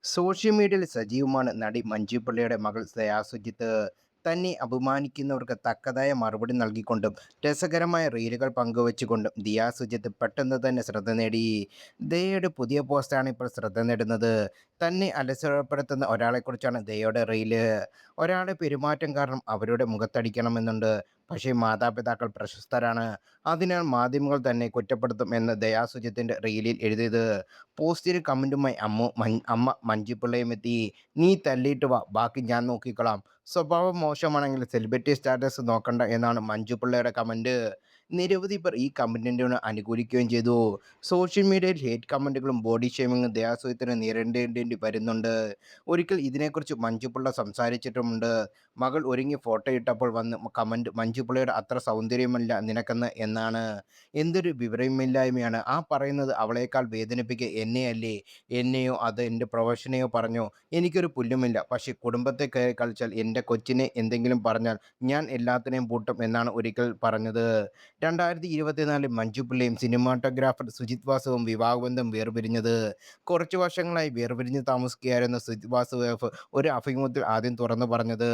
Social മീഡിയയിൽ സജീവമാണ് നടി മഞ്ജു പിള്ളയുടെ മകൾ ദയാ സുജിത്ത്. തന്നെ അപമാനിക്കുന്നവർക്ക് തക്കതായ മറുപടി നൽകിക്കൊണ്ടും രസകരമായ റീലുകൾ പങ്കുവച്ചുകൊണ്ടും ദിയാ സുജിത്ത് പെട്ടെന്ന് തന്നെ ശ്രദ്ധ നേടി. ദയയുടെ പുതിയ പോസ്റ്റാണ് ഇപ്പോൾ ശ്രദ്ധ നേടുന്നത്. തന്നെ അലസപ്പെടുത്തുന്ന ഒരാളെക്കുറിച്ചാണ് ദയയുടെ റീല്. ഒരാളുടെ പെരുമാറ്റം കാരണം അവരുടെ മുഖത്തടിക്കണമെന്നുണ്ട്. പക്ഷേ മാതാപിതാക്കൾ പ്രശസ്തരാണ്. അതിനാൽ മാധ്യമങ്ങൾ തന്നെ കുറ്റപ്പെടുത്തും എന്ന് ദയാ സുജിത്തിന്റെ റീലിൽ എഴുതിയത്. പോസ്റ്റിന് കമന്റുമായി അമ്മ മഞ്ജുപിള്ളയും എത്തി. "നീ തല്ലിയിട്ട് വാ, ബാക്കി ഞാൻ നോക്കിക്കോളാം. സ്വഭാവം മോശമാണെങ്കിൽ സെലിബ്രിറ്റി സ്റ്റാറ്റസ് നോക്കണ്ട" എന്നാണ് മഞ്ജുപിള്ളയുടെ കമന്റ്. നിരവധി പേർ ഈ കമന്റിനെ അനുകൂലിക്കുകയും ചെയ്തു. സോഷ്യൽ മീഡിയയിൽ ഹേറ്റ് കമന്റുകളും ബോഡി ഷേമിങ്ങും ദയാസുഖത്തിന് നേരിടേണ്ടി വരുന്നുണ്ട്. ഒരിക്കൽ ഇതിനെക്കുറിച്ച് മഞ്ജുപിള്ള സംസാരിച്ചിട്ടുമുണ്ട്. മകൾ ഒരുങ്ങി ഫോട്ടോ ഇട്ടപ്പോൾ വന്ന് കമന്റ് "മഞ്ജുപിള്ളയുടെ അത്ര സൗന്ദര്യമല്ല നിനക്കെന്ന്" എന്നാണ്. എന്തൊരു വിവരമില്ലായ്മയാണ് ആ പറയുന്നത്. അവളേക്കാൾ വേദനിപ്പിക്കുക എന്നെയല്ലേ? എന്നെയോ അത് എൻ്റെ പ്രൊഫഷനെയോ പറഞ്ഞോ? എനിക്കൊരു പുല്ലുമില്ല. പക്ഷേ കുടുംബത്തെ കയറി കളിച്ചാൽ എൻ്റെ കൊച്ചിനെ എന്തെങ്കിലും പറഞ്ഞാൽ ഞാൻ എല്ലാത്തിനെയും പൂട്ടും എന്നാണ് ഒരിക്കൽ പറഞ്ഞത്. 2024 മഞ്ജു പിള്ളയും സിനിമാറ്റോഗ്രാഫർ സുജിത് വാസുവും വിവാഹബന്ധം വേർപിരിഞ്ഞത്. കുറച്ചു വർഷങ്ങളായി വേർപിരിഞ്ഞ് താമസിക്കുകയായിരുന്ന സുജിത് വാസുദേവ് ഒരു അഭിമുഖത്തിൽ ആദ്യം തുറന്നു പറഞ്ഞത്.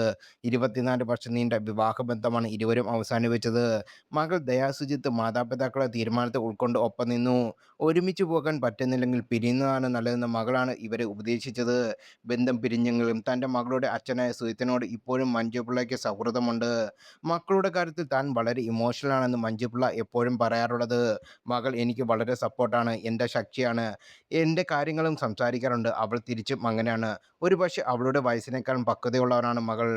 24 വർഷം നീണ്ട വിവാഹബന്ധമാണ് ഇരുവരും അവസാനിപ്പിച്ചത്. മകൾ ദയാ സുജിത്ത് മാതാപിതാക്കളുടെ തീരുമാനത്തെ ഉൾക്കൊണ്ട് ഒപ്പം നിന്നു. ഒരുമിച്ച് പോകാൻ പറ്റുന്നില്ലെങ്കിൽ പിരിയുന്നതാണ് നല്ലതെന്ന് മകളാണ് ഇവരെ ഉപദേശിച്ചത്. ബന്ധം പിരിഞ്ഞെങ്കിലും തൻ്റെ മകളുടെ അച്ഛനായ സുജിത്തിനോട് ഇപ്പോഴും മഞ്ജുപിള്ളയ്ക്ക് സൗഹൃദമുണ്ട്. മക്കളുടെ കാര്യത്തിൽ താൻ വളരെ ഇമോഷണലാണെന്ന് മഞ്ജുപിള്ള എപ്പോഴും പറയാറുള്ളത്. "മകൾ എനിക്ക് വളരെ സപ്പോർട്ടാണ്, എൻ്റെ ശക്തിയാണ്. എൻ്റെ കാര്യങ്ങളും സംസാരിക്കാറുണ്ട്. അവൾ തിരിച്ചും അങ്ങനെയാണ്. ഒരുപക്ഷേ അവളുടെ വയസ്സിനേക്കാൾ പക്വതയുള്ളവരാണ് മകൾ.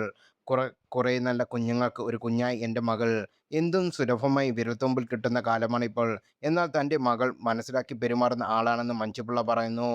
കുറേ നല്ല കുഞ്ഞുങ്ങൾക്ക് ഒരു കുഞ്ഞായി എൻ്റെ മകൾ. എന്തും സുലഭമായി വിരൽത്തുമ്പിൽ കിട്ടുന്ന കാലമാണിപ്പോൾ. എന്നാൽ തൻ്റെ മകൾ മനസ്സിലാക്കി പെരുമാറുന്ന ആളാണെന്ന് മഞ്ജുപിള്ള പറയുന്നു.